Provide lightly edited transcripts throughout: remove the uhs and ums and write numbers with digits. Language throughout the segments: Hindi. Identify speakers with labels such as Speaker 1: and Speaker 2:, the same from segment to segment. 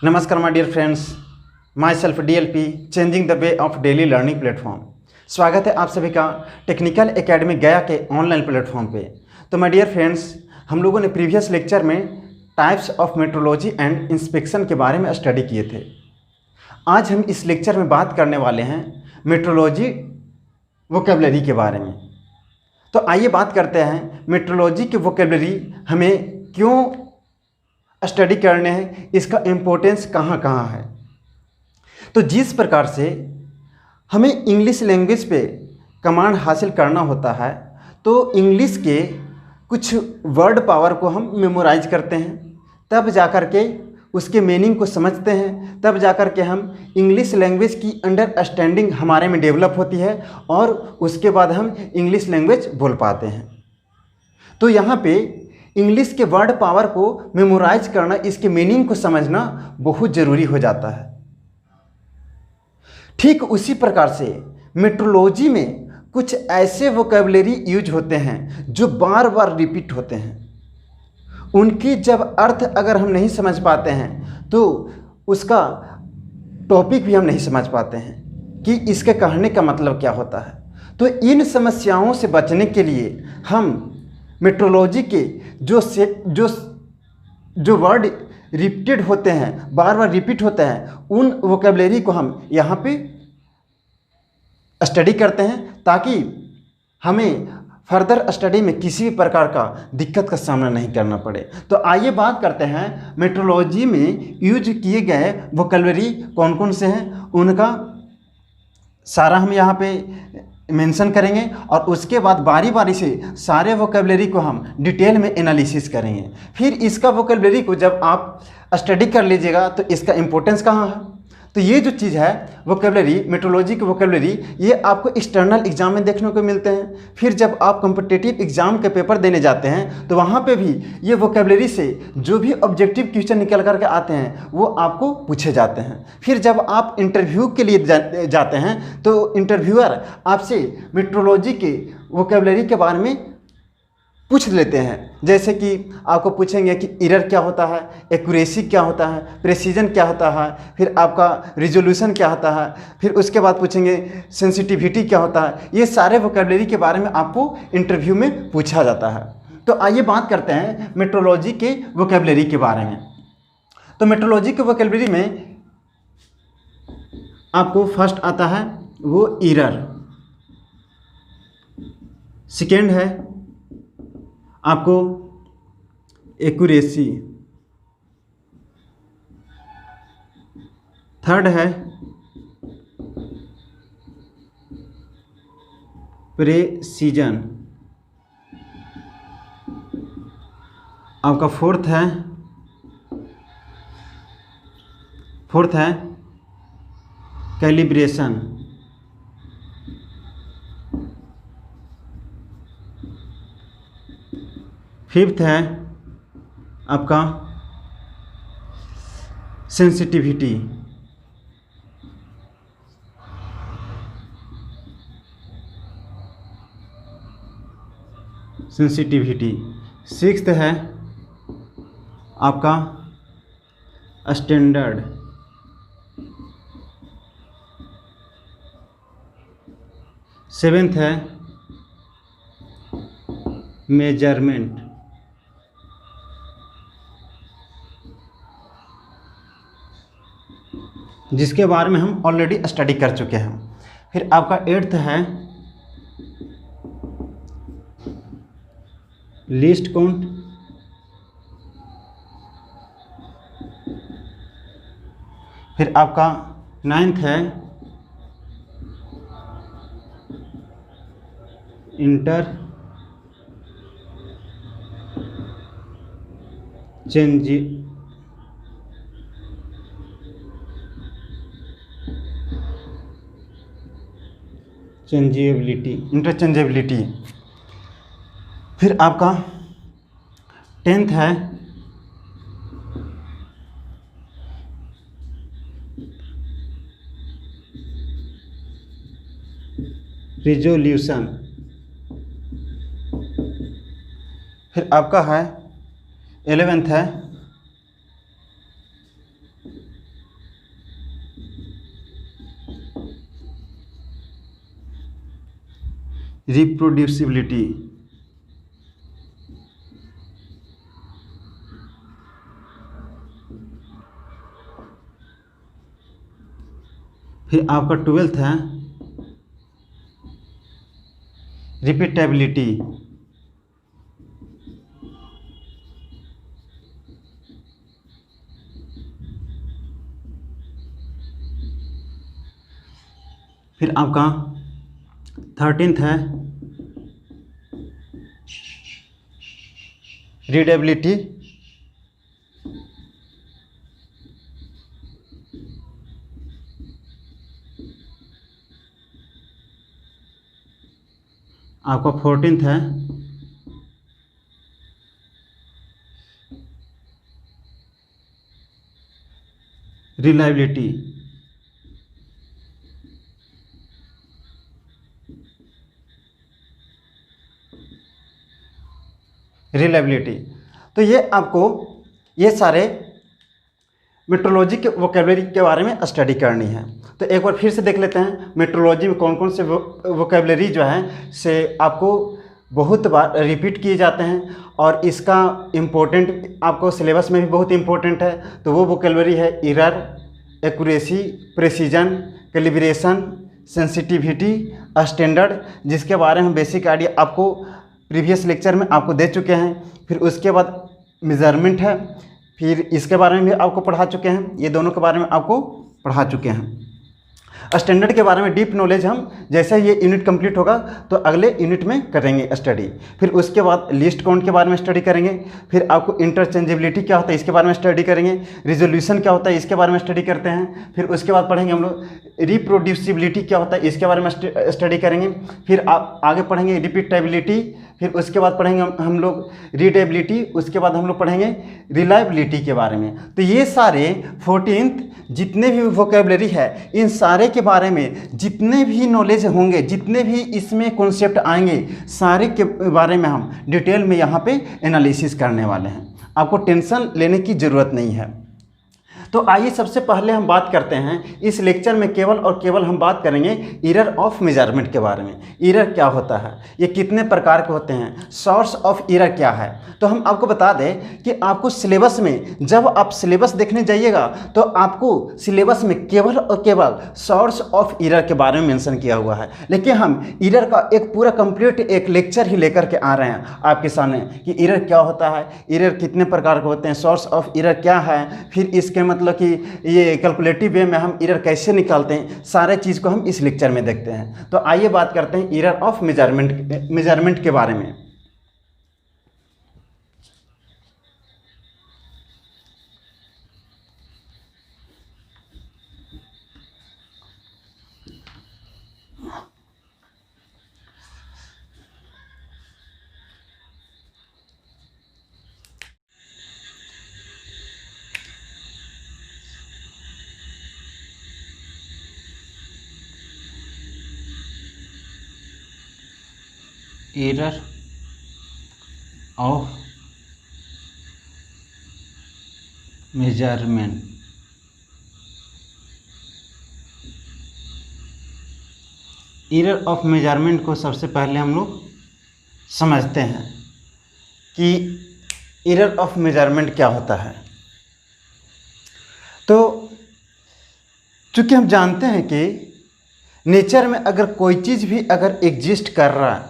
Speaker 1: नमस्कार my dear friends, myself DLP changing the way of daily learning platform. स्वागत है आप सभी का टेक्निकल एकेडमी गया के ऑनलाइन प्लेटफॉर्म पे। तो माय डियर फ्रेंड्स, हम लोगों ने प्रीवियस लेक्चर में types of metrology and inspection के बारे में स्टडी किए थे। आज हम इस लेक्चर में बात करने वाले हैं मेट्रोलॉजी वोकेबलरी के बारे में। तो आइए बात करते हैं मेट्रोलॉजी की वोकेबलरी हमें क्यों स्टडी करने हैं, इसका इम्पोर्टेंस कहाँ कहाँ है। तो जिस प्रकार से हमें इंग्लिश लैंग्वेज पे कमांड हासिल करना होता है, तो इंग्लिश के कुछ वर्ड पावर को हम मेमोराइज करते हैं, तब जाकर के उसके मीनिंग को समझते हैं, तब जाकर के हम इंग्लिश लैंग्वेज की अंडरस्टैंडिंग हमारे में डेवलप होती है और उसके बाद हम इंग्लिश लैंग्वेज बोल पाते हैं। तो यहाँ पे इंग्लिश के वर्ड पावर को मेमोराइज करना, इसके मीनिंग को समझना बहुत ज़रूरी हो जाता है। ठीक उसी प्रकार से मेट्रोलॉजी में कुछ ऐसे वोकेबलरी यूज होते हैं जो बार बार रिपीट होते हैं। उनकी जब अर्थ अगर हम नहीं समझ पाते हैं तो उसका टॉपिक भी हम नहीं समझ पाते हैं कि इसके कहने का मतलब क्या होता है। तो इन समस्याओं से बचने के लिए हम मेट्रोलॉजी के जो वर्ड रिपीटेड होते हैं, बार बार रिपीट होते हैं, उन वोकेबलरी को हम यहाँ पे स्टडी करते हैं ताकि हमें फर्दर स्टडी में किसी भी प्रकार का दिक्कत का सामना नहीं करना पड़े। तो आइए बात करते हैं मेट्रोलॉजी में यूज किए गए वोकेबलरी कौन कौन से हैं, उनका सारा हम यहाँ पे मेंशन करेंगे और उसके बाद बारी बारी से सारे वोकेबलरी को हम डिटेल में एनालिसिस करेंगे। फिर इसका वोकेबलरी को जब आप स्टडी कर लीजिएगा तो इसका इम्पोर्टेंस कहाँ है। तो ये जो चीज़ है वोकेबलरी, मेट्रोलॉजी की वोकेबलरी, ये आपको एक्सटर्नल एग्जाम में देखने को मिलते हैं। फिर जब आप कॉम्पिटिटिव एग्जाम के पेपर देने जाते हैं तो वहाँ पे भी ये वोकेबलरी से जो भी ऑब्जेक्टिव क्वेश्चन निकल करके आते हैं वो आपको पूछे जाते हैं। फिर जब आप इंटरव्यू के लिए जाते हैं तो इंटरव्यूअर आपसे मेट्रोलॉजी के वोकेबलरी के बारे में पूछ लेते हैं। जैसे कि आपको पूछेंगे कि एरर क्या होता है, एक्यूरेसी क्या होता है, प्रेसिजन क्या होता है, फिर आपका रिजोल्यूशन क्या होता है, फिर उसके बाद पूछेंगे सेंसिटिविटी क्या होता है। ये सारे वोकेबलरी के बारे में आपको इंटरव्यू में पूछा जाता है। तो आइए बात करते हैं मेट्रोलॉजी के वोकेबलरी के बारे में। तो मेट्रोलॉजी के वोकेबलरी में आपको फर्स्ट आता है वो एरर, सेकेंड है आपको एक्यूरेसी, थर्ड है प्रेसीजन, आपका फोर्थ है कैलिब्रेशन, फिफ्थ है आपका सेंसिटिविटी, सिक्स्थ है आपका स्टैंडर्ड, सेवेंथ है मेजरमेंट, जिसके बारे में हम ऑलरेडी स्टडी कर चुके हैं। फिर आपका एट्थ है लीस्ट काउंट, फिर आपका नाइन्थ है इंटरचेंजेबिलिटी। फिर आपका टेंथ है रिजोल्यूशन। फिर आपका है 11th है रिप्रोड्यूसिबिलिटी, फिर आपका 12th है रिपीटेबिलिटी, फिर आपका 13th है रीडेबिलिटी, आपका 14th है रिलायबिलिटी, रिलायबिलिटी। तो ये आपको ये सारे मेट्रोलॉजी के वोकेबलरी के बारे में स्टडी करनी है। तो एक बार फिर से देख लेते हैं मेट्रोलॉजी में कौन कौन से वोकेबलरी जो है से आपको बहुत बार रिपीट किए जाते हैं और इसका इम्पोर्टेंट आपको सिलेबस में भी बहुत इम्पोर्टेंट है। तो वो वोकेबलरी है error, accuracy, precision, calibration, sensitivity, standard, जिसके बारे में बेसिक आइडिया आपको प्रीवियस लेक्चर में आपको दे चुके हैं। फिर उसके बाद मेजरमेंट है, फिर इसके बारे में भी आपको पढ़ा चुके हैं, ये दोनों के बारे में आपको पढ़ा चुके हैं। स्टैंडर्ड के बारे में डीप नॉलेज हम जैसे ये यूनिट कंप्लीट होगा तो अगले यूनिट में करेंगे स्टडी। फिर उसके बाद लिस्ट काउंट के बारे में स्टडी करेंगे, फिर आपको इंटरचेंजेबिलिटी क्या होता है इसके बारे में स्टडी करेंगे, रिजोल्यूशन क्या होता है इसके बारे में स्टडी करते हैं। फिर उसके बाद पढ़ेंगे हम लोग रिप्रोड्यूसिबिलिटी क्या होता है इसके बारे में स्टडी करेंगे। फिर आप आगे पढ़ेंगे रिपीटेबिलिटी, फिर उसके बाद पढ़ेंगे हम लोग रीडेबिलिटी, उसके बाद हम लोग पढ़ेंगे रिलायबिलिटी के बारे में। तो ये सारे 14th जितने भी वोकेबलरी है इन सारे के बारे में जितने भी नॉलेज होंगे, जितने भी इसमें कॉन्सेप्ट आएंगे, सारे के बारे में हम डिटेल में यहाँ पे एनालिसिस करने वाले हैं। आपको टेंशन लेने की ज़रूरत नहीं है। तो आइए सबसे पहले हम बात करते हैं इस लेक्चर में केवल और केवल हम बात करेंगे एरर ऑफ मेजरमेंट के बारे में। एरर क्या होता है, ये कितने प्रकार के होते हैं, सोर्स ऑफ एरर क्या है। तो हम आपको बता दें कि आपको सिलेबस में जब आप सिलेबस देखने जाइएगा तो आपको सिलेबस में केवल और केवल सोर्स ऑफ एरर के बारे में मेंशन किया हुआ है, लेकिन हम एरर का एक पूरा कंप्लीट एक लेक्चर ही लेकर के आ रहे हैं आपके सामने कि एरर क्या होता है, एरर कितने प्रकार के होते हैं, सोर्स ऑफ एरर क्या है, फिर इसके मतलब कि ये कैलकुलेटिव वे में हम एरर कैसे निकालते हैं, सारे चीज़ को हम इस लेक्चर में देखते हैं। तो आइए बात करते हैं एरर ऑफ मेजरमेंट के बारे में। Error of measurement, error of measurement को सबसे पहले हम लोग समझते हैं कि एरर ऑफ मेजरमेंट क्या होता है। तो चूँकि हम जानते हैं कि नेचर में अगर कोई चीज़ भी अगर एग्जिस्ट कर रहा है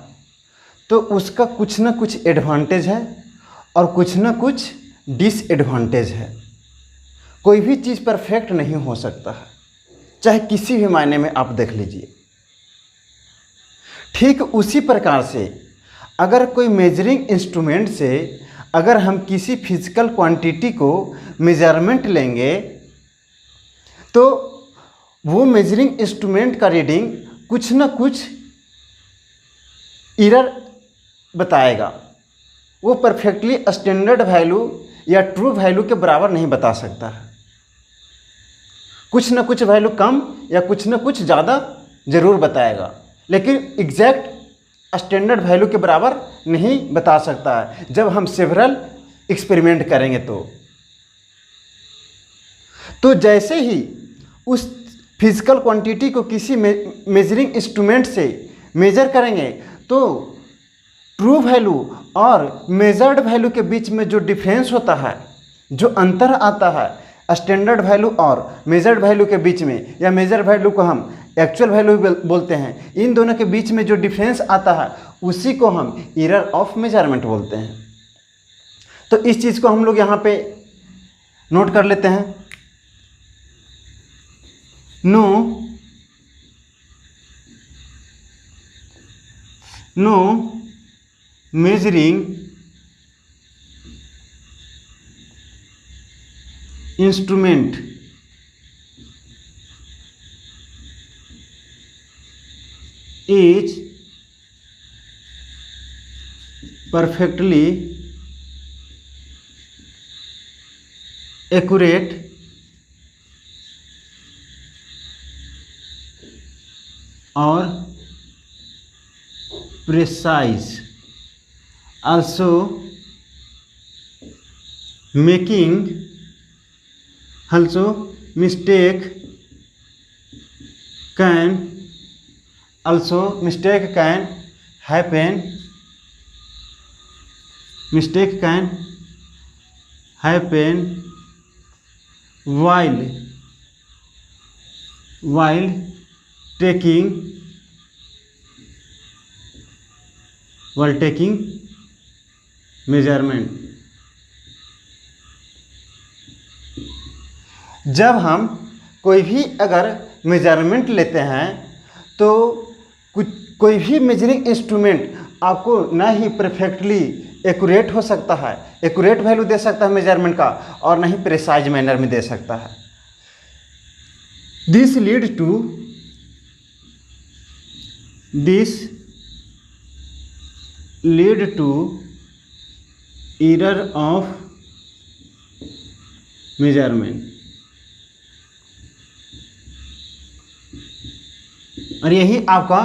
Speaker 1: तो उसका कुछ ना कुछ एडवांटेज है और कुछ ना कुछ डिसएडवांटेज है। कोई भी चीज़ परफेक्ट नहीं हो सकता है, चाहे किसी भी मायने में आप देख लीजिए। ठीक उसी प्रकार से अगर कोई मेजरिंग इंस्ट्रूमेंट से अगर हम किसी फिजिकल क्वांटिटी को मेजरमेंट लेंगे तो वो मेजरिंग इंस्ट्रूमेंट का रीडिंग कुछ ना कुछ एरर बताएगा। वो परफेक्टली स्टैंडर्ड वैल्यू या ट्रू वैल्यू के बराबर नहीं बता सकता है। कुछ ना कुछ वैल्यू कम या कुछ ना कुछ ज़्यादा ज़रूर बताएगा, लेकिन एग्जैक्ट स्टैंडर्ड वैल्यू के बराबर नहीं बता सकता है जब हम सेवरल एक्सपेरिमेंट करेंगे। तो जैसे ही उस फिजिकल क्वांटिटी को किसी मेजरिंग इंस्ट्रूमेंट से मेजर करेंगे तो ट्रू वैल्यू और मेजर्ड वैल्यू के बीच में जो डिफरेंस होता है, जो अंतर आता है स्टैंडर्ड वैल्यू और मेजर्ड वैल्यू के बीच में, या मेजर वैल्यू को हम एक्चुअल वैल्यू बोलते हैं, इन दोनों के बीच में जो डिफरेंस आता है उसी को हम एरर ऑफ मेजरमेंट बोलते हैं। तो इस चीज़ को हम लोग यहाँ पे नोट कर लेते हैं। No measuring instrument is perfectly accurate or precise, also mistake can happen while taking measurement. जब हम कोई भी अगर मेजरमेंट लेते हैं तो कोई भी मेजरिंग इंस्ट्रूमेंट आपको ना ही परफेक्टली एक्यूरेट हो सकता है, एक्यूरेट वैल्यू दे सकता है मेजरमेंट का, और ना ही प्रिसाइज मैनर में दे सकता है। This lead to error of measurement, और यही आपका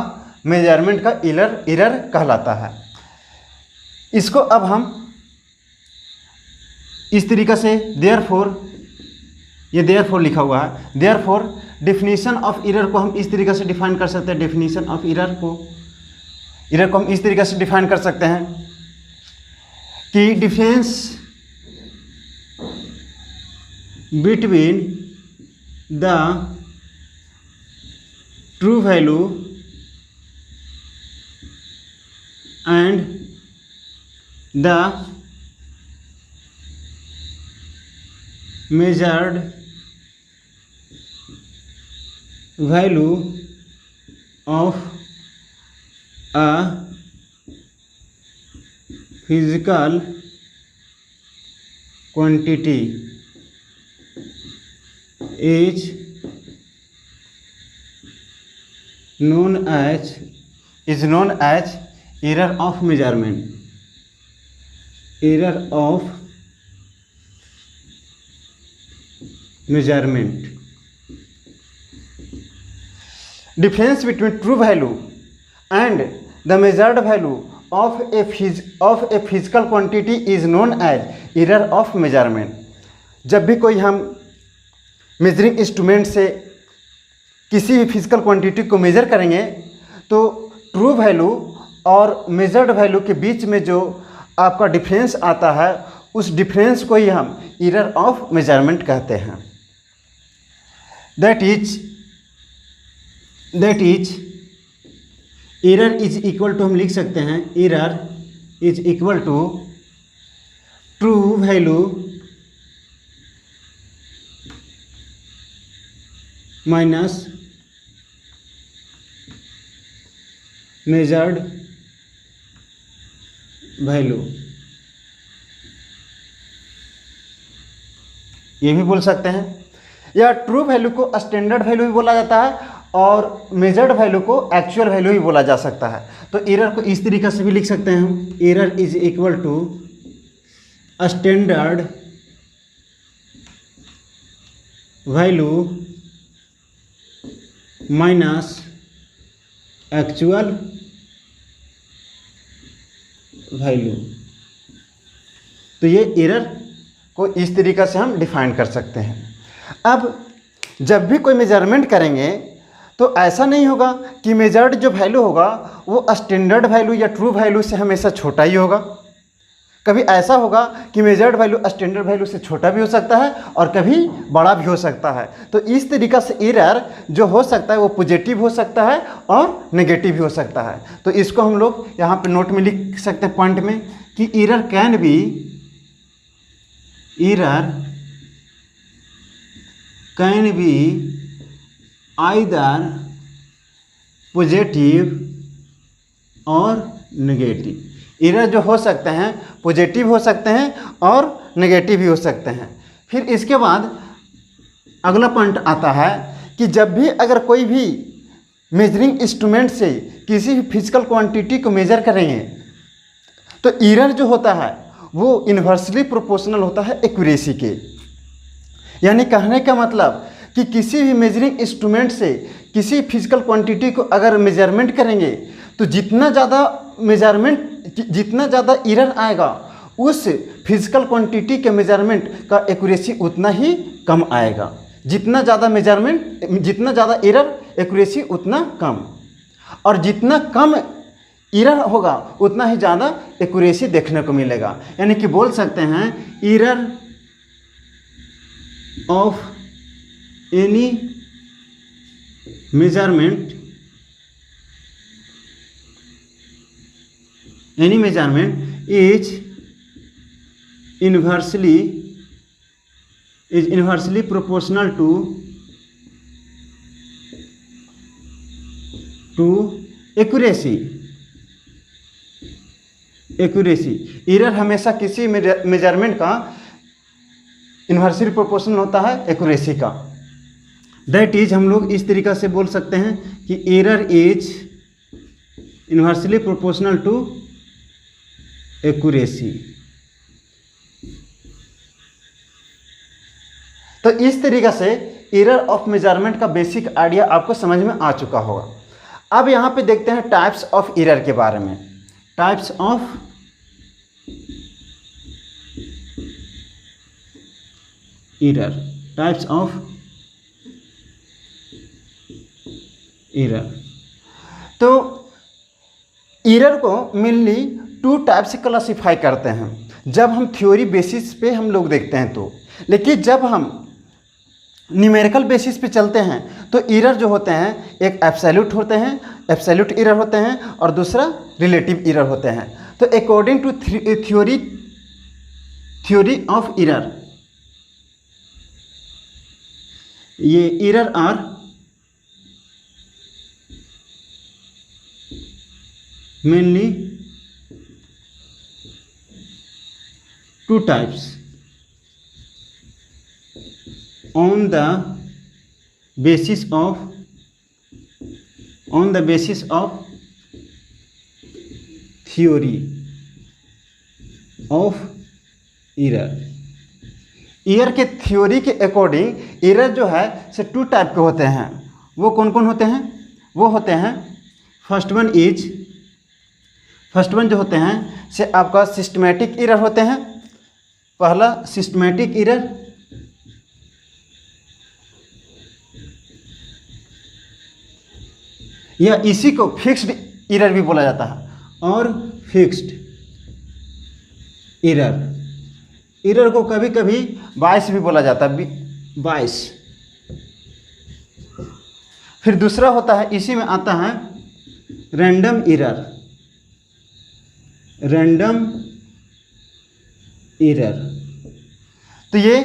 Speaker 1: मेजरमेंट का एरर कहलाता है। इसको अब हम इस तरीक़े से देयरफॉर लिखा हुआ है। देयरफॉर डेफिनेशन ऑफ एरर को हम इस तरीक़े से डिफाइन कर सकते हैं। डेफिनेशन ऑफ एरर को हम इस तरीक़े से डिफाइन कर सकते हैं कि difference between the true value and the measured value of a physical quantity is known as error of measurement. Error of measurement. Difference between true value and the measured value of a physical quantity is known as error of measurement. जब भी कोई हम मेजरिंग इंस्ट्रूमेंट से किसी भी फिजिकल क्वांटिटी को मेज़र करेंगे तो ट्रू वैल्यू और मेजर्ड वैल्यू के बीच में जो आपका डिफरेंस आता है उस डिफरेंस को ही हम एरर ऑफ मेजरमेंट कहते हैं। That is error is equal to, हम लिख सकते हैं error is equal to true value minus measured value. ये भी बोल सकते हैं, या ट्रू वैल्यू को स्टैंडर्ड वैल्यू भी बोला जाता है और मेजर्ड वैल्यू को एक्चुअल वैल्यू भी बोला जा सकता है। तो एरर को इस तरीके से भी लिख सकते हैं हम, error is equal to standard value minus actual value. तो ये एरर को इस तरीक़े से हम डिफाइन कर सकते हैं। अब जब भी कोई मेजरमेंट करेंगे तो ऐसा नहीं होगा कि मेजर्ड जो वैल्यू होगा वो स्टैंडर्ड वैल्यू या ट्रू वैल्यू से हमेशा छोटा ही होगा। कभी ऐसा होगा कि मेजर्ड वैल्यू स्टैंडर्ड वैल्यू से छोटा भी हो सकता है और कभी बड़ा भी हो सकता है। तो इस तरीक़ा से एरर जो हो सकता है वो पॉजिटिव हो सकता है और नेगेटिव भी हो सकता है। तो इसको हम लोग यहाँ पे नोट में लिख सकते हैं पॉइंट में कि error can be either positive और नेगेटिव। एरर जो हो सकते हैं पॉजिटिव हो सकते हैं और नेगेटिव भी हो सकते हैं। फिर इसके बाद अगला पॉइंट आता है कि जब भी अगर कोई भी मेजरिंग इंस्ट्रूमेंट से किसी भी फिजिकल क्वांटिटी को मेजर करेंगे तो एरर जो होता है वो इन्वर्सली प्रोपोर्शनल होता है एक्यूरेसी के। यानी कहने का मतलब कि किसी भी मेजरिंग इंस्ट्रूमेंट से किसी फिजिकल क्वांटिटी को अगर मेजरमेंट करेंगे तो जितना ज़्यादा एरर आएगा उस फिजिकल क्वांटिटी के मेजरमेंट का एक्यूरेसी उतना ही कम आएगा। जितना ज़्यादा एरर एक्यूरेसी उतना कम, और जितना कम एरर होगा उतना ही ज़्यादा एक्यूरेसी देखने को मिलेगा। यानी कि बोल सकते हैं error of any measurement is inversely proportional to accuracy। Error हमेशा किसी मेजरमेंट का इन्वर्सली प्रोपोर्शनल होता है एक्यूरेसी का। दैट इज हम लोग इस तरीक़ा से बोल सकते हैं कि error is inversely proportional to accuracy. तो इस तरीक़ा से एरर ऑफ मेजरमेंट का बेसिक आइडिया आपको समझ में आ चुका होगा। अब यहाँ पे देखते हैं टाइप्स ऑफ एरर के बारे में। Types of error. तो एरर को मेनली 2 टाइप से क्लासीफाई करते हैं जब हम थ्योरी बेसिस पे हम लोग देखते हैं तो। लेकिन जब हम न्यूमेरिकल बेसिस पे चलते हैं तो एरर जो होते हैं एक एब्सोल्यूट एरर होते हैं और दूसरा रिलेटिव एरर होते हैं। तो according to theory of error, ये error are mainly 2 types on the basis of theory of error। Error के थ्योरी के अकॉर्डिंग एरर जो है से 2 टाइप के होते हैं। वो कौन कौन होते हैं? वो होते हैं फर्स्ट वन जो होते हैं से आपका सिस्टमैटिक एरर होते हैं। पहला सिस्टमैटिक एरर, या इसी को फिक्स्ड एरर भी बोला जाता है। और फिक्स्ड एरर को कभी कभी बायस भी बोला जाता है, बायस। फिर दूसरा होता है, इसी में आता है रैंडम एरर। तो ये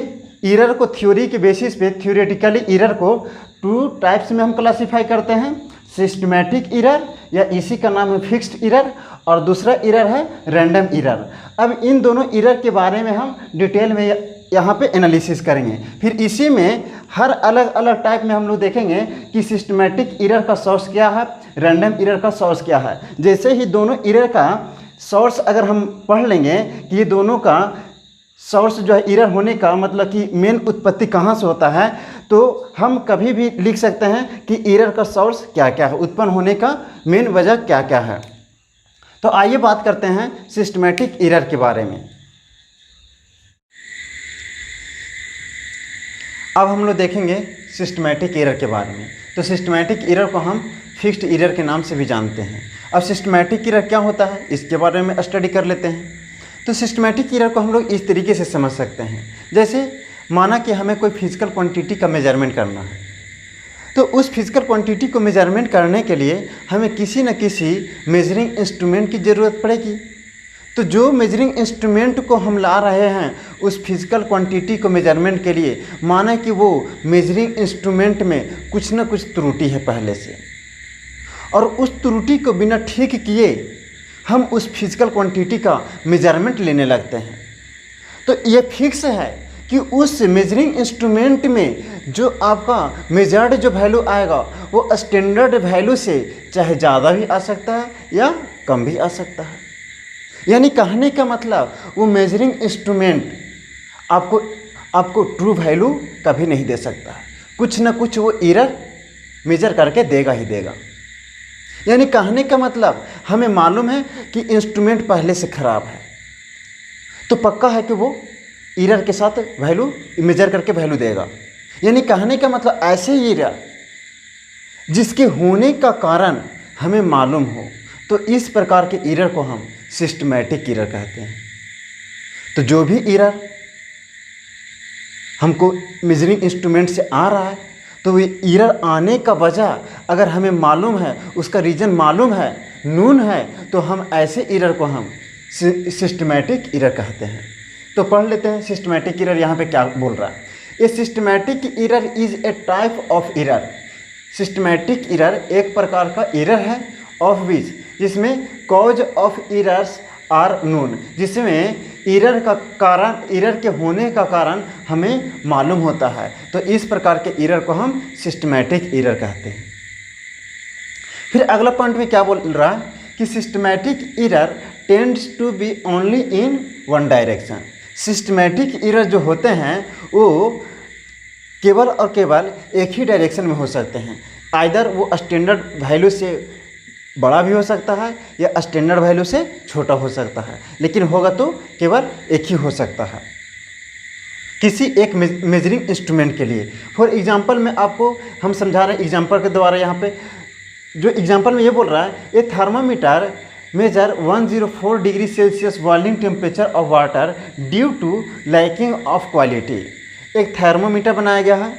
Speaker 1: एरर को थ्योरी के बेसिस पे थ्योरेटिकली एरर को 2 टाइप्स में हम क्लासीफाई करते हैं, सिस्टमैटिक एरर या इसी का नाम है फिक्स्ड एरर, और दूसरा एरर है रैंडम एरर। अब इन दोनों एरर के बारे में हम डिटेल में यहाँ पे एनालिसिस करेंगे। फिर इसी में हर अलग अलग टाइप में हम लोग देखेंगे कि सिस्टमैटिक एरर का सोर्स क्या है, रैंडम एरर का सोर्स क्या है। जैसे ही दोनों एरर का सोर्स अगर हम पढ़ लेंगे कि ये दोनों का सोर्स जो है एरर होने का मतलब कि मेन उत्पत्ति कहाँ से होता है, तो हम कभी भी लिख सकते हैं कि एरर का सोर्स क्या क्या है, उत्पन्न होने का मेन वजह क्या क्या है। तो आइए बात करते हैं सिस्टमैटिक एरर के बारे में। अब हम लोग देखेंगे सिस्टमैटिक एरर के बारे में। तो सिस्टमैटिक एरर को हम फिक्स्ड एरर के नाम से भी जानते हैं। अब सिस्टमैटिक एरर क्या होता है इसके बारे में स्टडी कर लेते हैं। तो सिस्टमैटिक एरर को हम लोग इस तरीके से समझ सकते हैं, जैसे माना कि हमें कोई फिजिकल क्वांटिटी का मेजरमेंट करना है, तो उस फिजिकल क्वांटिटी को मेजरमेंट करने के लिए हमें किसी न किसी मेजरिंग इंस्ट्रूमेंट की ज़रूरत पड़ेगी। तो जो मेजरिंग इंस्ट्रूमेंट को हम ला रहे हैं उस फिजिकल क्वांटिटी को मेजरमेंट के लिए, माना कि वो मेजरिंग इंस्ट्रूमेंट में कुछ न कुछ त्रुटि है पहले से, और उस त्रुटि को बिना ठीक किए हम उस फिजिकल क्वांटिटी का मेजरमेंट लेने लगते हैं। तो ये फिक्स है कि उस मेजरिंग इंस्ट्रूमेंट में जो आपका मेजर्ड जो वैल्यू आएगा वो स्टैंडर्ड वैल्यू से चाहे ज़्यादा भी आ सकता है या कम भी आ सकता है। यानी कहने का मतलब वो मेजरिंग इंस्ट्रूमेंट आपको ट्रू वैल्यू कभी नहीं दे सकता है, कुछ ना कुछ वो एरर मेजर करके देगा ही देगा। यानी कहने का मतलब हमें मालूम है कि इंस्ट्रूमेंट पहले से ख़राब है, तो पक्का है कि वो एरर के साथ वैल्यू मेजर करके वैल्यू देगा। यानी कहने का मतलब ऐसे एरर जिसके होने का कारण हमें मालूम हो, तो इस प्रकार के एरर को हम सिस्टमैटिक एरर कहते हैं। तो जो भी एरर हमको मेजरिंग इंस्ट्रूमेंट से आ रहा है, तो ये एरर आने का वजह अगर हमें मालूम है, उसका रीज़न मालूम है, नून है, तो हम ऐसे एरर को हम सिस्टमैटिक एरर कहते हैं। तो पढ़ लेते हैं सिस्टमैटिक एरर यहाँ पे क्या बोल रहा है। A systematic error is a type of error. Systematic error एक प्रकार का एरर है ऑफ विच, जिसमें cause of errors are known, जिसमें एरर का कारण, एरर के होने का कारण हमें मालूम होता है। तो इस प्रकार के एरर को हम सिस्टमैटिक एरर कहते हैं। फिर अगला पॉइंट में क्या बोल रहा है कि systematic error tends to be only in one direction. Systematic error जो होते हैं वो केवल और केवल एक ही डायरेक्शन में हो सकते हैं। आइदर वो स्टैंडर्ड वैल्यू से बड़ा भी हो सकता है या स्टैंडर्ड वैल्यू से छोटा हो सकता है, लेकिन होगा तो केवल एक ही हो सकता है किसी एक मेजरिंग इंस्ट्रूमेंट के लिए। फॉर एग्जांपल में आपको हम समझा रहे हैं एग्जांपल के द्वारा। यहाँ पे जो एग्जांपल में ये बोल रहा है, ये thermometer measure 104 degree Celsius boiling temperature of water due to lacking of quality. एक थर्मोमीटर बनाया गया है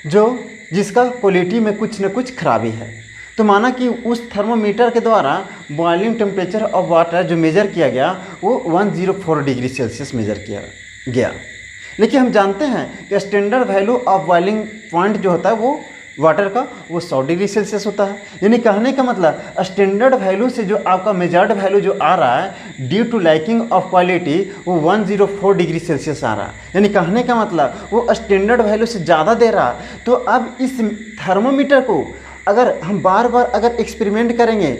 Speaker 1: जिसका क्वालिटी में कुछ न कुछ खराबी है। तो माना कि उस थर्मोमीटर के द्वारा बॉइलिंग टेम्परेचर ऑफ वाटर जो मेज़र किया गया वो 104 डिग्री सेल्सियस मेज़र किया गया, लेकिन हम जानते हैं कि standard value of boiling point जो होता है वो वाटर का वो 100 डिग्री सेल्सियस होता है। यानी कहने का मतलब स्टैंडर्ड वैल्यू से जो आपका मेजर्ड वैल्यू जो आ रहा है due to lacking of quality वो 104 डिग्री सेल्सियस आ रहा है। यानी कहने का मतलब वो स्टैंडर्ड वैल्यू से ज़्यादा दे रहा है। तो अब इस थर्मोमीटर को अगर हम बार बार अगर एक्सपेरिमेंट करेंगे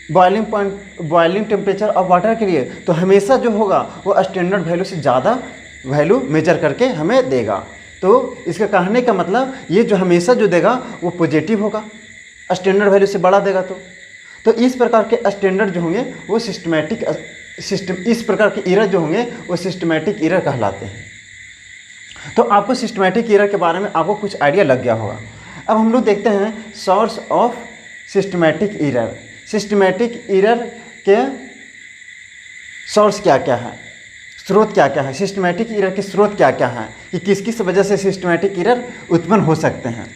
Speaker 1: बॉइलिंग टेम्परेचर ऑफ वाटर के लिए, तो हमेशा जो होगा वो स्टैंडर्ड वैल्यू से ज़्यादा वैल्यू मेजर करके हमें देगा। तो इसका कहने का मतलब ये जो हमेशा जो देगा वो पॉजिटिव होगा, स्टैंडर्ड वैल्यू से बड़ा देगा। तो इस प्रकार के स्टैंडर्ड जो होंगे वो सिस्टमैटिक इस प्रकार के एरर जो होंगे वो सिस्टमैटिक एरर कहलाते हैं। तो आपको सिस्टमैटिक एरर के बारे में आपको कुछ आइडिया लग गया होगा। अब हम लोग देखते हैं source of systematic error. Systematic error के सोर्स क्या क्या है, स्रोत क्या क्या है, सिस्टमैटिक एरर के स्रोत क्या क्या है, कि किस किस वजह से सिस्टमैटिक एरर उत्पन्न हो सकते हैं।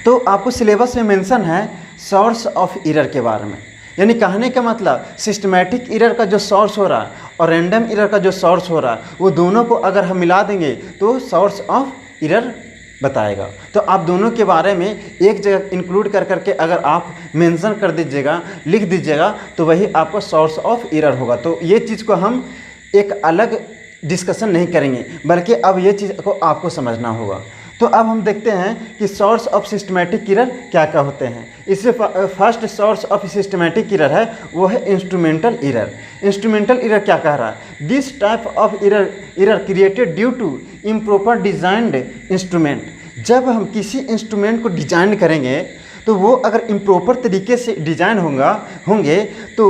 Speaker 1: तो आपको सिलेबस में मेंशन है सोर्स ऑफ एरर के बारे में। यानी कहने का मतलब सिस्टमैटिक एरर का जो सोर्स हो रहा है और रैंडम एरर का जो सोर्स हो रहा है वो दोनों को अगर हम मिला देंगे तो सोर्स ऑफ एरर बताएगा। तो आप दोनों के बारे में एक जगह इंक्लूड कर करके अगर आप मेंशन कर दीजिएगा, लिख दीजिएगा, तो वही आपका सोर्स ऑफ एरर होगा। तो ये चीज़ को हम एक अलग डिस्कशन नहीं करेंगे, बल्कि अब ये चीज़ को आपको समझना होगा। तो अब हम देखते हैं कि सोर्स ऑफ सिस्टमैटिक एरर क्या क्या होते हैं। इससे first source of systematic error है वो है इंस्ट्रूमेंटल एरर। इंस्ट्रूमेंटल एरर क्या कह रहा है, this type of error created due to improper designed instrument. जब हम किसी इंस्ट्रूमेंट को डिजाइन करेंगे तो वो अगर इम्प्रॉपर तरीके से डिजाइन होंगे तो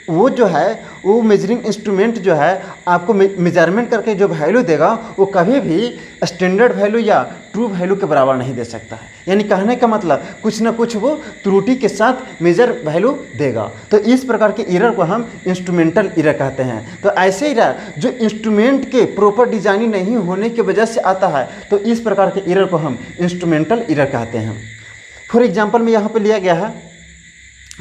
Speaker 1: वो जो है वो मेजरिंग इंस्ट्रूमेंट जो है आपको मेजरमेंट करके जो वैल्यू देगा वो कभी भी स्टैंडर्ड वैल्यू या ट्रू वैल्यू के बराबर नहीं दे सकता है। यानी कहने का मतलब कुछ ना कुछ वो त्रुटि के साथ मेजर वैल्यू देगा। तो इस प्रकार के एरर को हम इंस्ट्रूमेंटल एरर कहते हैं। तो ऐसे एरर जो इंस्ट्रूमेंट के प्रॉपर डिजाइनिंग नहीं होने की वजह से आता है, तो इस प्रकार के एरर को हम इंस्ट्रूमेंटल एरर कहते हैं। फॉर एग्जाम्पल में यहाँ पर लिया गया है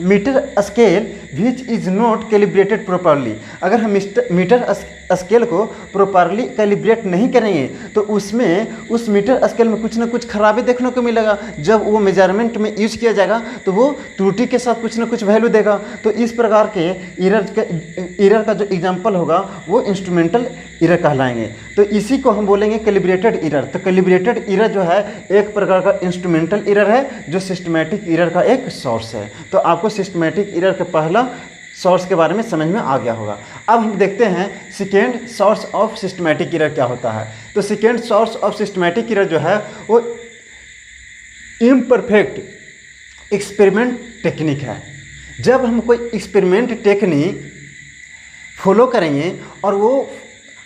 Speaker 1: meter scale which is not calibrated properly. अगर हम मीटर स्केल को प्रॉपरली कैलिब्रेट नहीं करेंगे तो उसमें उस मीटर स्केल में कुछ ना कुछ खराबी देखने को मिलेगा। जब वो मेजरमेंट में यूज किया जाएगा तो वो त्रुटि के साथ कुछ ना कुछ वैल्यू देगा। तो इस प्रकार के एरर का जो एग्जांपल होगा वो इंस्ट्रूमेंटल एरर कहलाएंगे। तो इसी को हम बोलेंगे कैलिब्रेटेड एरर। तो कैलिब्रेटेड एरर जो है एक प्रकार का इंस्ट्रूमेंटल एरर है जो सिस्टमैटिक एरर का एक सोर्स है। तो आपको सिस्टमैटिक एरर का पहला सोर्स के बारे में समझ में आ गया होगा। अब हम देखते हैं second source of systematic error क्या होता है। तो second source of systematic error जो है वो इम्परफेक्ट एक्सपेरिमेंट टेक्निक है। जब हम कोई एक्सपेरिमेंट टेक्निक फॉलो करेंगे और वो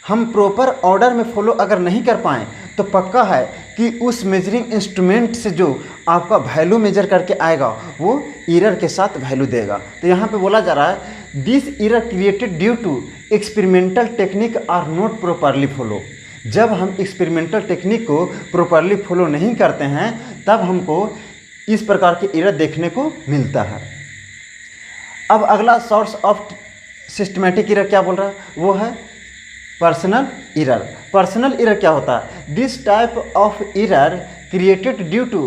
Speaker 1: हम प्रॉपर ऑर्डर में फॉलो अगर नहीं कर पाएँ तो पक्का है कि उस मेजरिंग इंस्ट्रूमेंट से जो आपका वैल्यू मेजर करके आएगा वो एरर के साथ वैल्यू देगा। तो यहाँ पे बोला जा रहा है this error created due to experimental technique are not properly follow. जब हम एक्सपेरिमेंटल टेक्निक को प्रॉपरली फॉलो नहीं करते हैं तब हमको इस प्रकार के एरर देखने को मिलता है। अब अगला सोर्स ऑफ सिस्टमैटिक एरर क्या बोल रहा है, वो है पर्सनल एरर। पर्सनल एरर क्या होता है, this type of error created due to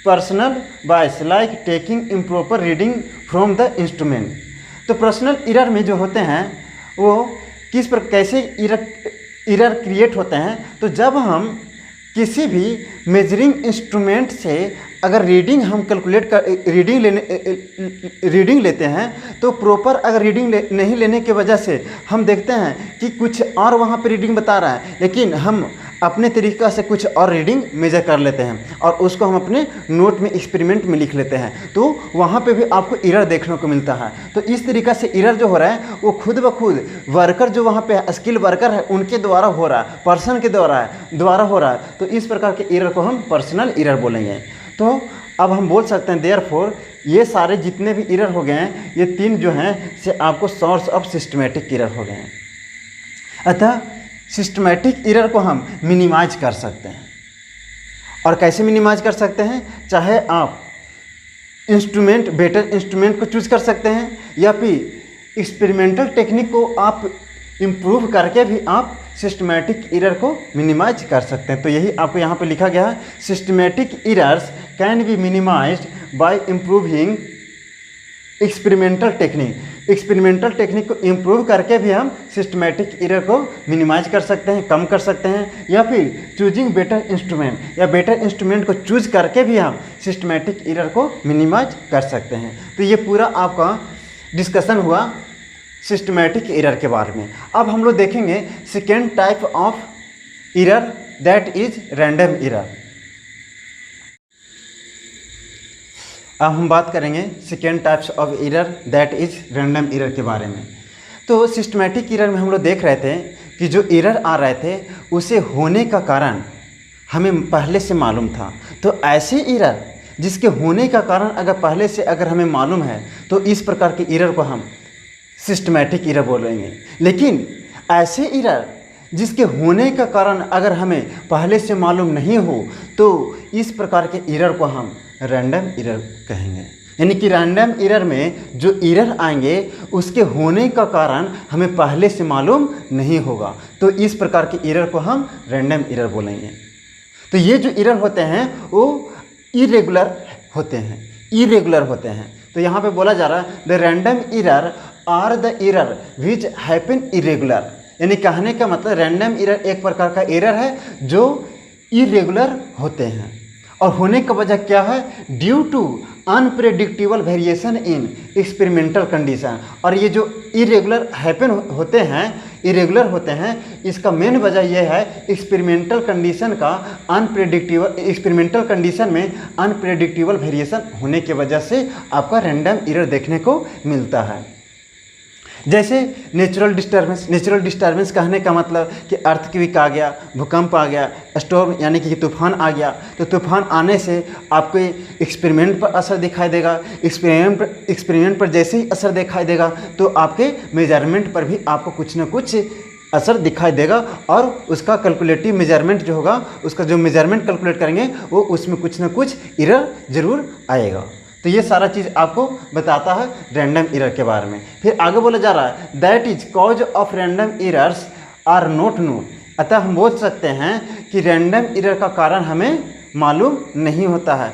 Speaker 1: personal bias like taking improper reading from the instrument. तो पर्सनल एरर में जो होते हैं वो किस पर कैसे एरर क्रिएट होते हैं। तो जब हम किसी भी मेजरिंग इंस्ट्रूमेंट से अगर रीडिंग हम कैलकुलेट कर रीडिंग लेते हैं तो प्रॉपर अगर रीडिंग नहीं लेने की वजह से हम देखते हैं कि कुछ और वहाँ पे रीडिंग बता रहा है, लेकिन हम अपने तरीक़ा से कुछ और रीडिंग मेजर कर लेते हैं और उसको हम अपने नोट में एक्सपेरिमेंट में लिख लेते हैं। तो वहाँ पे भी आपको एरर देखने को मिलता है। तो इस तरीक़ा से एरर जो हो रहा है वो खुद ब खुद वर्कर जो वहाँ पे स्किल वर्कर है उनके द्वारा हो रहा है, पर्सन के द्वारा हो रहा है। तो इस प्रकार के एरर को हम पर्सनल एरर बोलेंगे। तो अब हम बोल सकते हैं देयरफॉर ये सारे जितने भी एरर हो गए हैं ये तीन जो हैं से आपको सोर्स ऑफ सिस्टमैटिक एरर हो गए हैं। अतः सिस्टमैटिक एरर को हम मिनिमाइज कर सकते हैं। और कैसे मिनिमाइज कर सकते हैं, चाहे आप बेटर इंस्ट्रूमेंट को चूज कर सकते हैं या फिर एक्सपेरिमेंटल टेक्निक को आप इम्प्रूव करके भी आप सिस्टमैटिक एरर को मिनिमाइज कर सकते हैं। तो यही आपको यहाँ पे लिखा गया है, systematic errors can be minimised bye improving experimental technique. Experimental technique को इम्प्रूव करके भी हम सिस्टमैटिक एरर को मिनिमाइज कर सकते हैं, कम कर सकते हैं, या फिर चूजिंग बेटर इंस्ट्रूमेंट या बेटर इंस्ट्रूमेंट को चूज करके भी हम सिस्टमैटिक एरर को मिनिमाइज कर सकते हैं। तो ये पूरा आपका डिस्कशन हुआ सिस्टमैटिक एरर के बारे में। अब हम लोग देखेंगे second type of error that is random error. अब हम बात करेंगे second types of error that is random error के बारे में। तो सिस्टमैटिक एरर में हम लोग देख रहे थे कि जो एरर आ रहे थे उसे होने का कारण हमें पहले से मालूम था। तो ऐसे एरर जिसके होने का कारण अगर पहले से अगर हमें मालूम है तो इस प्रकार के एरर को हम सिस्टमैटिक एरर बोलेंगे। लेकिन ऐसे एरर जिसके होने का कारण अगर हमें पहले से मालूम नहीं हो तो इस प्रकार के एरर को हम रैंडम एरर कहेंगे। यानी कि रैंडम एरर में जो एरर आएंगे उसके होने का कारण हमें पहले से मालूम नहीं होगा। तो इस प्रकार के एरर को हम रैंडम एरर बोलेंगे। तो ये जो एरर होते हैं वो इरेगुलर होते हैं। तो यहाँ पे बोला जा रहा है the random error are the error which happen irregular. यानी कहने का मतलब रैंडम एरर एक प्रकार का एरर है जो इरेगुलर होते हैं। और होने का वजह क्या है, due to unpredictable variation in experimental condition. और ये जो इरेगुलर होते हैं इसका मेन वजह यह है एक्सपेरिमेंटल कंडीशन में अनप्रेडिक्टेबल वेरिएशन होने की वजह से आपका रैंडम एरर देखने को मिलता है। जैसे नेचुरल डिस्टर्बेंस कहने का मतलब कि अर्थक्वेक आ गया, भूकंप आ गया, स्टॉर्म यानी कि तूफान आ गया। तो तूफान आने से आपको एक्सपेरिमेंट पर असर दिखाई देगा। एक्सपेरिमेंट पर जैसे ही असर दिखाई देगा तो आपके मेजरमेंट पर भी आपको कुछ ना कुछ असर दिखाई देगा, और उसका कैलकुलेटिव मेजरमेंट जो होगा, उसका जो मेजरमेंट कैलकुलेट करेंगे वो उसमें कुछ ना कुछ एरर जरूर आएगा। तो ये सारा चीज़ आपको बताता है रैंडम एरर के बारे में। फिर आगे बोला जा रहा है that is cause of random errors are not known. अतः हम बोल सकते हैं कि रैंडम एरर का कारण हमें मालूम नहीं होता है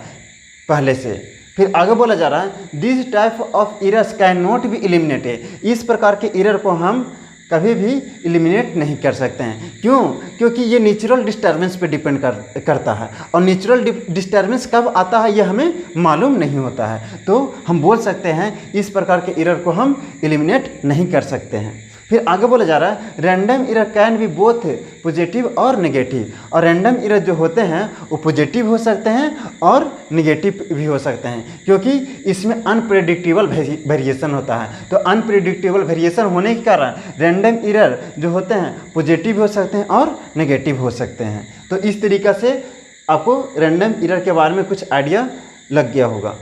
Speaker 1: पहले से। फिर आगे बोला जा रहा है this type of errors can not be eliminated. इस प्रकार के एरर को हम कभी भी एलिमिनेट नहीं कर सकते हैं। क्यों? क्योंकि ये नेचुरल डिस्टर्बेंस पे डिपेंड करता है, और नेचुरल डिस्टर्बेंस कब आता है ये हमें मालूम नहीं होता है। तो हम बोल सकते हैं इस प्रकार के एरर को हम एलिमिनेट नहीं कर सकते हैं। फिर आगे बोला जा रहा है random error can be both positive और नेगेटिव। और रैंडम एरर जो होते हैं वो पॉजिटिव हो सकते हैं और नेगेटिव भी हो सकते हैं, क्योंकि इसमें अनप्रेडिक्टेबल वेरिएशन होता है। तो अनप्रेडिक्टेबल वेरिएशन होने के कारण रैंडम एरर जो होते हैं पॉजिटिव हो सकते हैं और नेगेटिव हो सकते हैं। तो इस तरीक़ा से आपको रैंडम एरर के बारे में कुछ आइडिया लग गया होगा।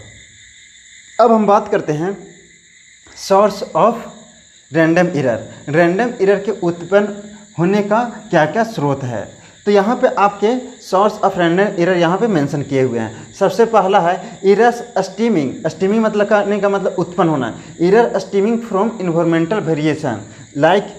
Speaker 1: अब हम बात करते हैं सोर्स ऑफ रैंडम एरर के उत्पन्न होने का क्या क्या स्रोत है। तो यहाँ पे आपके सोर्स ऑफ रैंडम एरर यहाँ पे मेंशन किए हुए हैं। सबसे पहला है एरर्स स्टीमिंग मतलब करने का मतलब उत्पन्न होना। Error steaming from environmental variation like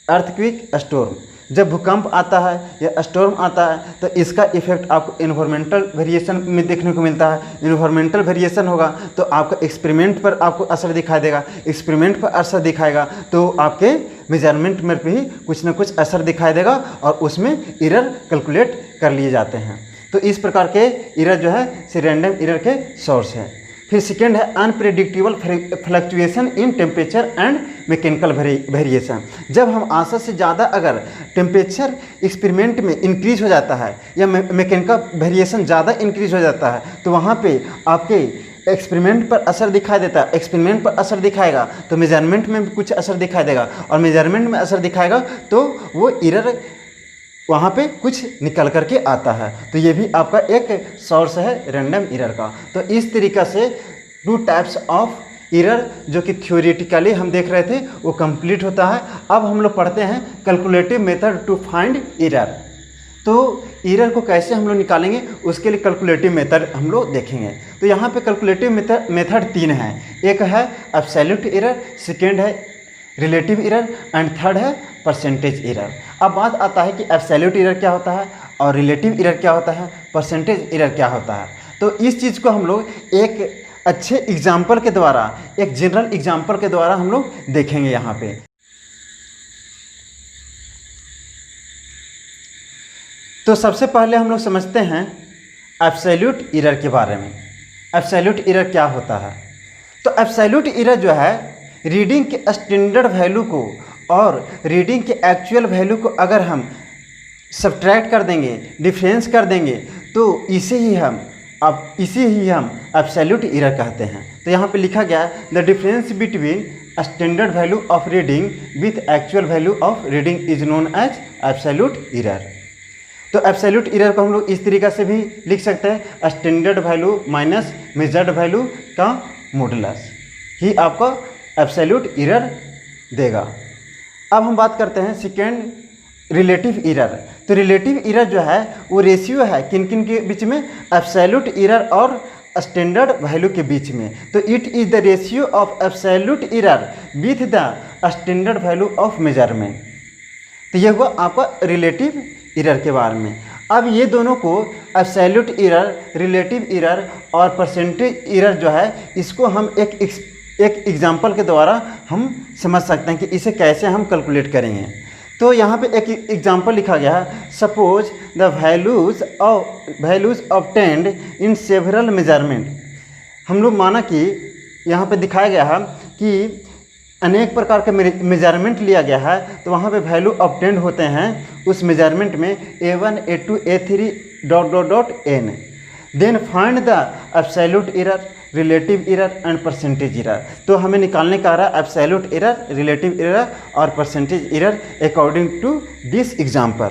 Speaker 1: earthquake storm. जब भूकंप आता है या स्टॉर्म आता है तो इसका इफेक्ट आपको इन्वायरमेंटल वेरिएशन में देखने को मिलता है। इन्वायरमेंटल वेरिएशन होगा तो आपका एक्सपेरिमेंट पर आपको असर दिखाई देगा। एक्सपेरिमेंट पर असर दिखाएगा तो आपके मेजरमेंट में भी कुछ ना कुछ असर दिखाई देगा, और उसमें एरर कैलकुलेट कर लिए जाते हैं। तो इस प्रकार के एरर जो है से रैंडम एरर के सोर्स है। फिर सेकेंड है unpredictable fluctuation in temperature and mechanical variation. जब हम आशा से ज़्यादा अगर टेम्परेचर एक्सपेरिमेंट में इंक्रीज हो जाता है या मैकेनिकल वेरिएशन ज़्यादा इंक्रीज हो जाता है तो वहाँ पे आपके एक्सपेरिमेंट पर असर दिखाई देता है। एक्सपेरिमेंट पर असर दिखाएगा तो मेजरमेंट में भी कुछ असर दिखाई देगा, और मेजरमेंट में असर दिखाएगा तो वो एरर वहाँ पे कुछ निकल करके आता है। तो ये भी आपका एक सोर्स है रैंडम एरर का। तो इस तरीक़ा से 2 टाइप्स ऑफ एरर जो कि थ्योरेटिकली हम देख रहे थे वो कंप्लीट होता है। अब हम लोग पढ़ते हैं calculative method to find error. तो एरर को कैसे हम लोग निकालेंगे उसके लिए कैलकुलेटिव मेथड हम लोग देखेंगे। तो यहाँ पे कैलकुलेटिव मेथड 3 है। एक है एब्सोल्यूट एरर, सेकेंड है रिलेटिव एरर एंड थर्ड है परसेंटेज एरर। अब बात आता है कि एब्सोल्यूट एरर क्या होता है और रिलेटिव एरर क्या होता है, परसेंटेज एरर क्या होता है। तो इस चीज़ को हम लोग एक अच्छे एग्जाम्पल के द्वारा, एक जनरल एग्जाम्पल के द्वारा हम लोग देखेंगे यहाँ पे। तो सबसे पहले हम लोग समझते हैं एब्सोल्यूट एरर के बारे में। एब्सोल्यूट एरर क्या होता है? तो एब्सोल्यूट एरर जो है रीडिंग के स्टैंडर्ड वैल्यू को और रीडिंग के एक्चुअल वैल्यू को अगर हम सब्ट्रैक्ट कर देंगे, डिफरेंस कर देंगे, तो इसे ही हम एब्सोल्यूट एरर कहते हैं। तो यहाँ पे लिखा गया है the difference between standard value of reading with actual value of reading is known as absolute error. तो एब्सोल्यूट एरर को हम लोग इस तरीक़ा से भी लिख सकते हैं standard value minus measured value का मॉडुलस ही आपका एब्सोल्यूट एरर देगा। अब हम बात करते हैं सेकेंड रिलेटिव एरर। तो रिलेटिव एरर जो है वो रेशियो है किन किन के बीच में, एब्सोल्यूट एरर और स्टैंडर्ड वैल्यू के बीच में। तो it is the ratio of absolute error with the standard value of measurement. तो ये हुआ आपका रिलेटिव एरर के बारे में। अब ये दोनों को एब्सोल्यूट एरर, रिलेटिव एरर और परसेंटेज एरर जो है इसको हम एक एग्जाम्पल के द्वारा हम समझ सकते हैं कि इसे कैसे हम कैलकुलेट करेंगे। तो यहाँ पे एक एग्जाम्पल लिखा गया है suppose the values obtained in several measurement. हम लोग माना कि यहाँ पे दिखाया गया है कि अनेक प्रकार का मेजरमेंट लिया गया है, तो वहाँ पे वैल्यू ऑब्टेन्ड होते हैं उस मेजरमेंट में A1 A2 A3 ... n। Then find the absolute error. Relative error and percentage error. तो हमें निकालने का आ रहा है एब्सोल्यूट एरर, रिलेटिव एरर और percentage error according to this example.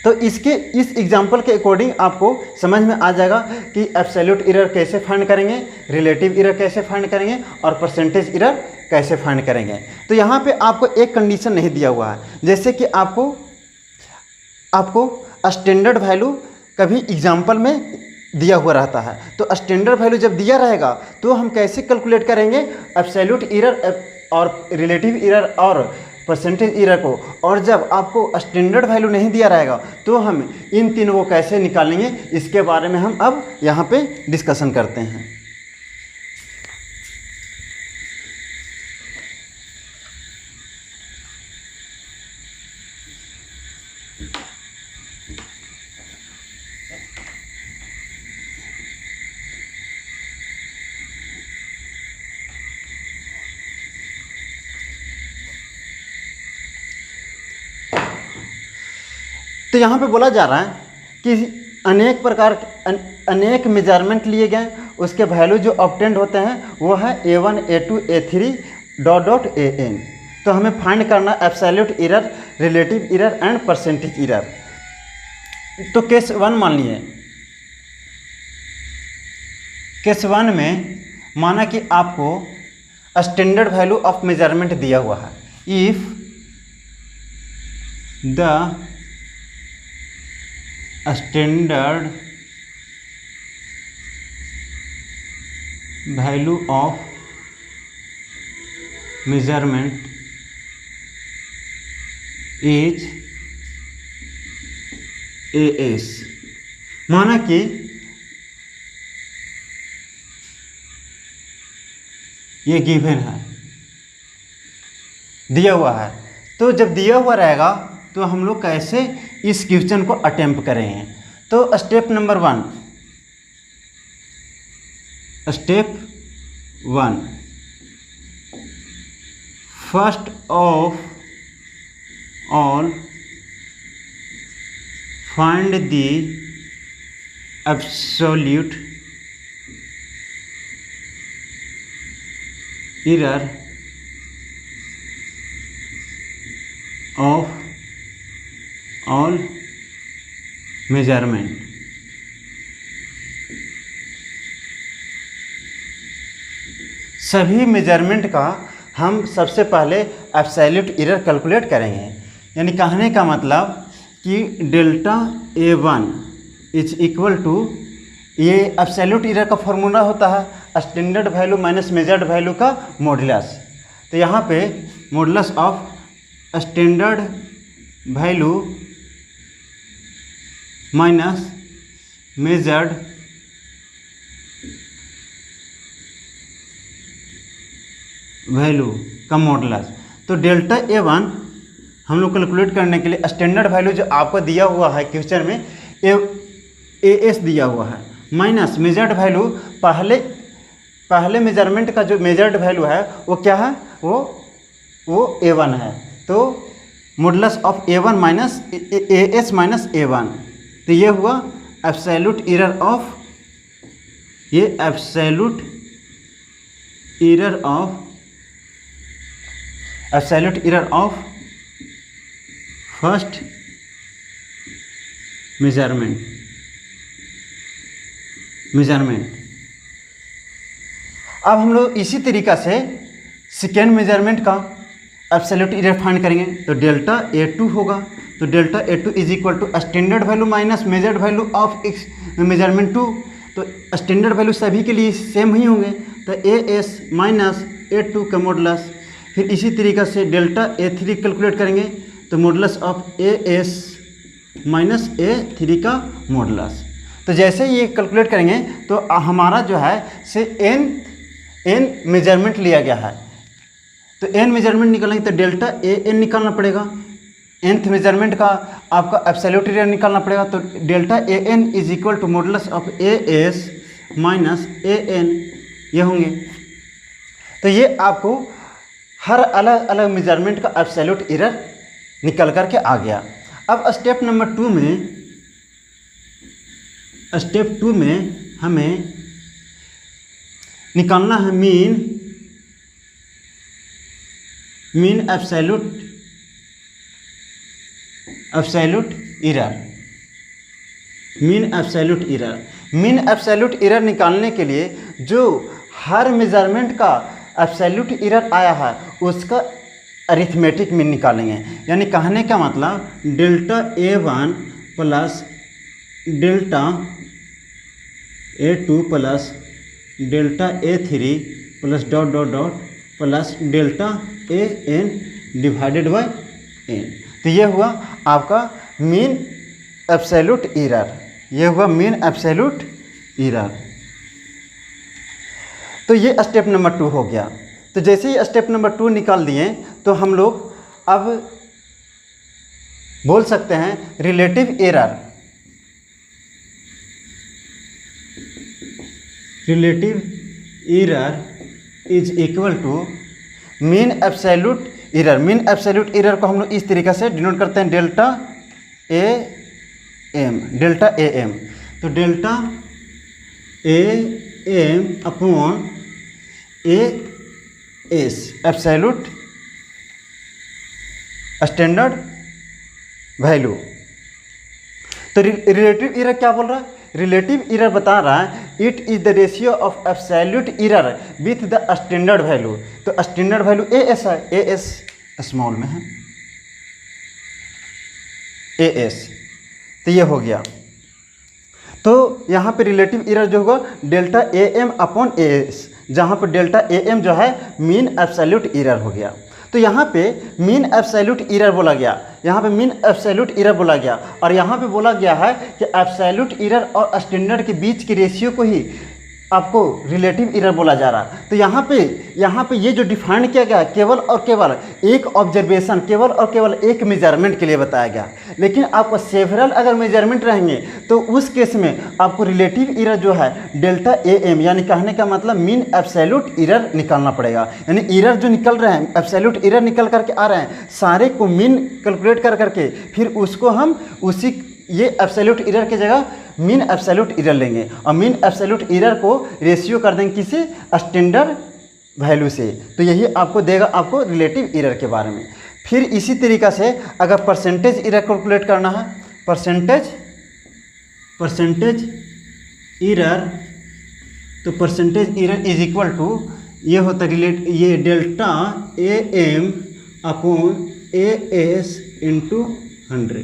Speaker 1: तो इसके इस एग्जाम्पल के अकॉर्डिंग आपको समझ में आ जाएगा कि एब्सोल्यूट एरर कैसे फाइंड करेंगे, रिलेटिव एरर कैसे फाइंड करेंगे और परसेंटेज एरर कैसे फाइंड करेंगे। तो यहाँ पे आपको एक कंडीशन नहीं दिया हुआ है, जैसे कि आपको स्टैंडर्ड वैल्यू कभी एग्जाम्पल में दिया हुआ रहता है। तो स्टैंडर्ड वैल्यू जब दिया रहेगा तो हम कैसे कैलकुलेट करेंगे एब्सोल्यूट एरर और रिलेटिव एरर और परसेंटेज एरर को, और जब आपको स्टैंडर्ड वैल्यू नहीं दिया रहेगा तो हम इन तीनों को कैसे निकालेंगे, इसके बारे में हम अब यहाँ पे डिस्कशन करते हैं। तो यहाँ पे बोला जा रहा है कि अनेक मेजरमेंट लिए गए, उसके वैल्यू जो ऑब्टेंड होते हैं वो है A1 A2 A3 dot AN। तो हमें फाइंड करना absolute error, relative error and percentage error. तो केस 1 मान लिए, केस 1 में माना कि आपको स्टैंडर्ड वैल्यू ऑफ मेजरमेंट दिया हुआ है। If the standard value of measurement is AS। माना कि ये गिवन है, दिया हुआ है। तो जब दिया हुआ रहेगा तो हम लोग कैसे इस क्वेश्चन को अटेम्प्ट करेंगे। तो step number 1, first of all find the absolute error of all measurement. सभी मेजरमेंट का हम सबसे पहले एब्सोल्यूट एरर कैलकुलेट करेंगे। यानी कहने का मतलब कि delta A1 is equal to, ये एब्सोल्यूट एरर का फॉर्मूला होता है standard value minus measured value का मॉडुलस। तो यहाँ पे modulus of standard value minus measured value का मॉडुलस। तो डेल्टा A1 हम लोग कैलकुलेट करने के लिए स्टैंडर्ड वैल्यू जो आपको दिया हुआ है क्वेश्चन में AS दिया हुआ है, माइनस मेजर्ड वैल्यू पहले मेजरमेंट का जो मेजर्ड वैल्यू है वो क्या है, वो A1 है। तो modulus of A1 minus AS minus A1। तो ये हुआ एब्सोल्यूट एरर ऑफ, ये absolute error of first measurement. अब हम लोग इसी तरीक़ा से सेकेंड मेजरमेंट का एब्सोल्यूट एरर फाइंड करेंगे। तो डेल्टा A2 होगा। तो delta A2 is equal to standard value minus measured value of measurement 2। तो स्टैंडर्ड वैल्यू सभी के लिए सेम ही होंगे। तो AS माइनस A2 का मॉडुलस। फिर इसी तरीक़ा से डेल्टा A3 कैलकुलेट करेंगे। तो modulus of AS minus A3 का मॉडुलस। तो जैसे ये कैलकुलेट करेंगे तो हमारा जो है से n मेजरमेंट लिया गया है। तो n मेजरमेंट निकालेंगे तो डेल्टा AN निकालना पड़ेगा। nth मेजरमेंट का आपका एब्सोल्यूट एरर निकालना पड़ेगा। तो delta AN is equal to modulus of AS minus AN, ये होंगे। तो ये आपको हर अलग अलग मेजरमेंट का एब्सोल्यूट एरर निकल करके आ गया। अब स्टेप नंबर 2 में हमें निकालना है mean absolute error. Mean absolute error निकालने के लिए जो हर मेजरमेंट का एब्सोल्यूट एरर आया है उसका अरिथमेटिक मीन निकालेंगे। यानी कहने का मतलब delta A1 plus delta A2 plus delta A3 plus dot dot dot plus delta AN divided by n। तो ये हुआ आपका मीन एब्सोल्यूट एरर, ये हुआ मीन एब्सोल्यूट एरर। तो ये स्टेप नंबर 2 हो गया। तो जैसे ही स्टेप नंबर 2 निकाल दिए तो हम लोग अब बोल सकते हैं relative error. Relative error is equal to mean absolute error. Mean absolute error को हम लोग इस तरीके से डिनोट करते हैं डेल्टा AM। तो delta AM upon AS absolute standard value. तो रिलेटिव एरर क्या बोल रहा है? रिलेटिव एरर बता रहा है it is the ratio of absolute error with the standard value. तो स्टैंडर्ड वैल्यू AS है, AS स्मॉल में है AS। तो ये हो गया। तो यहाँ पे रिलेटिव एरर जो होगा डेल्टा AM अपॉन AS, जहाँ पर डेल्टा AM जो है मीन एब्सोल्यूट एरर हो गया। तो यहाँ पे मीन एब्सोल्यूट एरर बोला गया, यहाँ पे मीन एब्सोल्यूट एरर बोला गया, और यहाँ पे बोला गया है कि एब्सोल्यूट एरर और स्टैंडर्ड के बीच के रेशियो को ही आपको रिलेटिव एरर बोला जा रहा है। तो यहाँ पे ये जो डिफाइन किया गया केवल और केवल एक ऑब्जर्वेशन, केवल और केवल एक मेजरमेंट के लिए बताया गया। लेकिन आपको सेवरल अगर मेजरमेंट रहेंगे तो उस केस में आपको रिलेटिव एरर जो है डेल्टा AM, यानी कहने का मतलब मीन एब्सोल्यूट एरर निकालना पड़ेगा। यानी एरर जो निकल रहे हैं, एब्सोल्यूट एरर निकल करके आ रहे हैं, सारे को मीन कैलकुलेट कर करके फिर उसको हम उसी ये एब्सोल्यूट एरर की जगह मीन एब्सोल्यूट एरर लेंगे और मीन एब्सोल्यूट एरर को रेशियो कर देंगे किसी स्टैंडर्ड वैल्यू से। तो यही आपको देगा आपको रिलेटिव एरर के बारे में। फिर इसी तरीक़ा से अगर परसेंटेज एरर कैलकुलेट करना है, परसेंटेज एरर, तो percentage error is equal to ये होता ये delta AM upon AS into 100।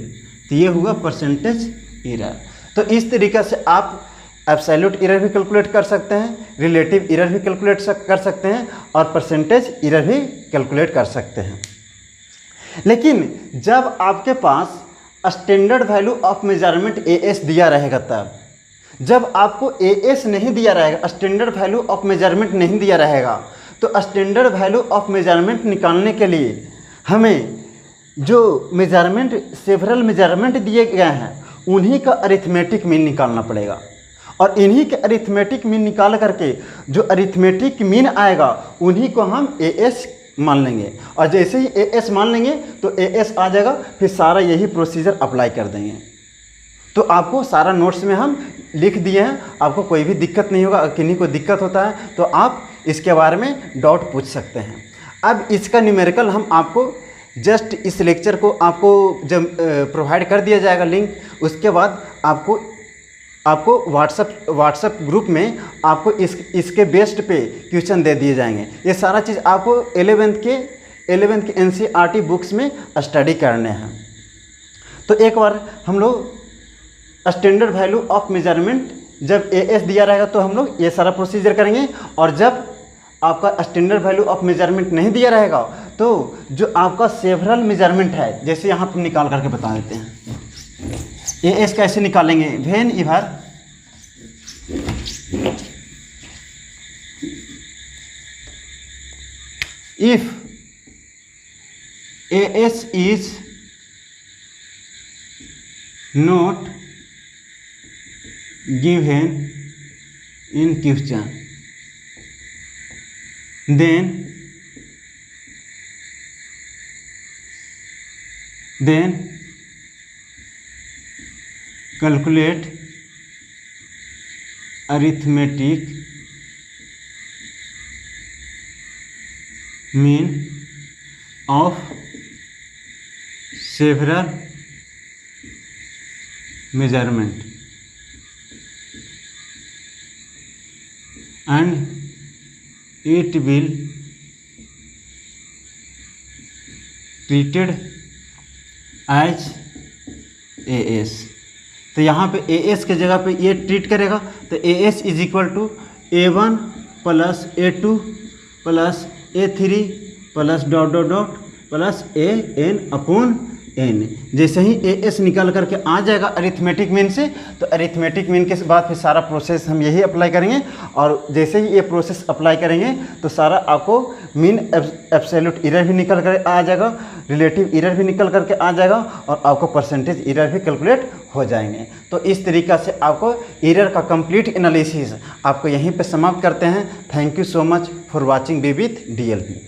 Speaker 1: तो ये हुआ परसेंटेज एरर। तो इस तरीक़े से आप एब्सोल्यूट एरर भी कैलकुलेट कर सकते हैं, रिलेटिव एरर भी कैलकुलेट कर सकते हैं और परसेंटेज एरर भी कैलकुलेट कर सकते हैं। लेकिन जब आपके पास standard value of measurement AS दिया रहेगा, तब जब आपको AS नहीं दिया रहेगा, स्टैंडर्ड वैल्यू ऑफ मेजरमेंट नहीं दिया रहेगा, तो स्टैंडर्ड वैल्यू ऑफ मेजरमेंट निकालने के लिए हमें जो मेजरमेंट सेवरल मेजरमेंट दिए गए हैं उन्हीं का अरिथमेटिक मीन निकालना पड़ेगा। और इन्हीं के अरिथमेटिक मीन निकाल करके जो अरिथमेटिक मीन आएगा उन्हीं को हम AS मान लेंगे। और जैसे ही AS मान लेंगे तो AS आ जाएगा, फिर सारा यही प्रोसीजर अप्लाई कर देंगे। तो आपको सारा नोट्स में हम लिख दिए हैं, आपको कोई भी दिक्कत नहीं होगा। किन्हीं को दिक्कत होता है तो आप इसके बारे में डाउट पूछ सकते हैं। अब इसका न्यूमेरिकल हम आपको जस्ट इस लेक्चर को आपको जब प्रोवाइड कर दिया जाएगा लिंक, उसके बाद आपको व्हाट्सएप ग्रुप में आपको इसके बेस्ड पे क्वेश्चन दे दिए जाएंगे। ये सारा चीज़ आपको 11th के NCERT बुक्स में स्टडी करने हैं। तो एक बार हम लोग स्टैंडर्ड वैल्यू ऑफ मेजरमेंट जब AS दिया रहेगा तो हम लोग ये सारा प्रोसीजर करेंगे, और जब आपका स्टैंडर्ड वैल्यू ऑफ मेजरमेंट नहीं दिया रहेगा तो जो आपका सेवरल मेजरमेंट है, जैसे यहाँ पर निकाल करके बता देते हैं। AS कैसे निकालेंगे? व्हेन इधर if AS is not given in question, then calculate arithmetic mean of several measurement and it will treated as AS। तो यहाँ पे AS के जगह पे ये ट्रीट करेगा, तो AS is equal to A1 plus A2 plus A3 plus dot dot dot plus AN upon N। जैसे ही AS निकल करके आ जाएगा अरिथमेटिक मीन से, तो अरिथमेटिक मीन के बाद फिर सारा प्रोसेस हम यही अप्लाई करेंगे, और जैसे ही ये प्रोसेस अप्लाई करेंगे तो सारा आपको मीन एब्सोल्यूट एरर भी निकल कर आ जाएगा, रिलेटिव एरर भी निकल करके आ जाएगा, और आपको परसेंटेज एरर भी कैलकुलेट हो जाएंगे। तो इस तरीक़ा से आपको एरर का कंप्लीट एनालिसिस आपको यहीं पे समाप्त करते हैं। Thank you so much for watching B with DLP।